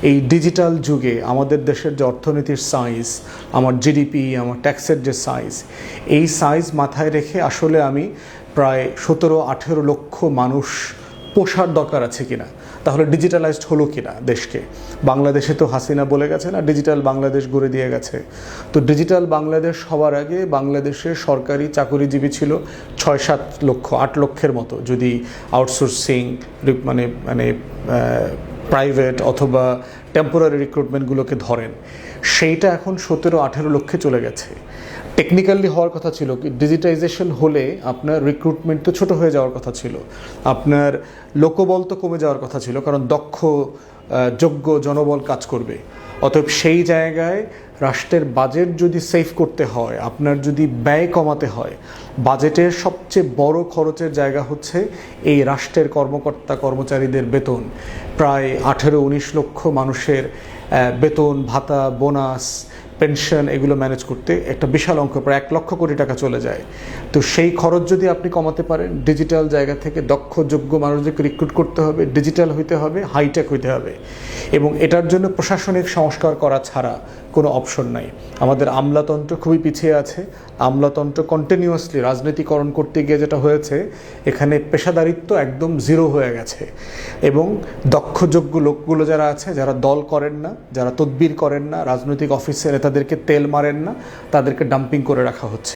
এই ডিজিটাল যুগে আমাদের দেশের যে অর্থনীতির সাইজ, আমার জিডিপি, আমার ট্যাক্সের যে সাইজ, এই সাইজ মাথায় রেখে আসলে আমি প্রায় 17-18 লক্ষ মানুষ পোষার দরকার আছে কিনা, তাহলে ডিজিটালাইজড হলো কিনা দেশকে। বাংলাদেশে তো হাসিনা বলে গেছে না, ডিজিটাল বাংলাদেশ গড়ে দিয়ে গেছে। তো ডিজিটাল বাংলাদেশ হওয়ার আগে বাংলাদেশে সরকারি চাকরিজীবী ছিল 6-7 লক্ষ, 8 লক্ষের মতো, যদি আউটসোর্সিং মানে মানে প্রাইভেট অথবা টেম্পোরারি রিক্রুটমেন্টগুলোকে ধরেন। সেইটা এখন 17-18 লক্ষে চলে গেছে। টেকনিক্যালি হওয়ার কথা ছিল কি, ডিজিটাইজেশন হলে আপনার রিক্রুটমেন্ট তো ছোটো হয়ে যাওয়ার কথা ছিল, আপনার লোকবল তো কমে যাওয়ার কথা ছিল, কারণ দক্ষ যোগ্য জনবল কাজ করবে। অতএব সেই জায়গায় রাষ্ট্রের বাজেট যদি সেভ করতে হয়, আপনার যদি ব্যয় কমাতে হয়, বাজেটের সবচেয়ে বড় খরচের জায়গা হচ্ছে এই রাষ্ট্রের কর্মকর্তা কর্মচারীদের বেতন। প্রায় 18-19 লক্ষ মানুষের বেতন ভাতা বোনাস পেনশন এগুলো ম্যানেজ করতে একটা বিশাল অঙ্ক, প্রায় 1 লক্ষ কোটি টাকা চলে যায়। তো সেই খরচ যদি আপনি কমাতে পারেন, ডিজিটাল জায়গা থেকে দক্ষ যোগ্য মানুষদেরকে রিক্রুট করতে হবে, ডিজিটাল হইতে হবে, হাইটেক হইতে হবে, এবং এটার জন্য প্রশাসনিক সংস্কার করা ছাড়া কোনো অপশন নাই। আমাদের আমলাতন্ত্র খুবই পিছিয়ে আছে। আমলাতন্ত্র কন্টিনিউয়াসলি রাজনীতিকরণ করতে গিয়ে যেটা হয়েছে, এখানে পেশাদারিত্ব একদম জিরো হয়ে গেছে, এবং দক্ষ যোগ্য লোকগুলো যারা আছে, যারা দল করেন না, যারা তদবির করেন না, রাজনৈতিক অফিসে তাদেরকে তেল মারেন না, তাদেরকে ডাম্পিং করে রাখা হচ্ছে।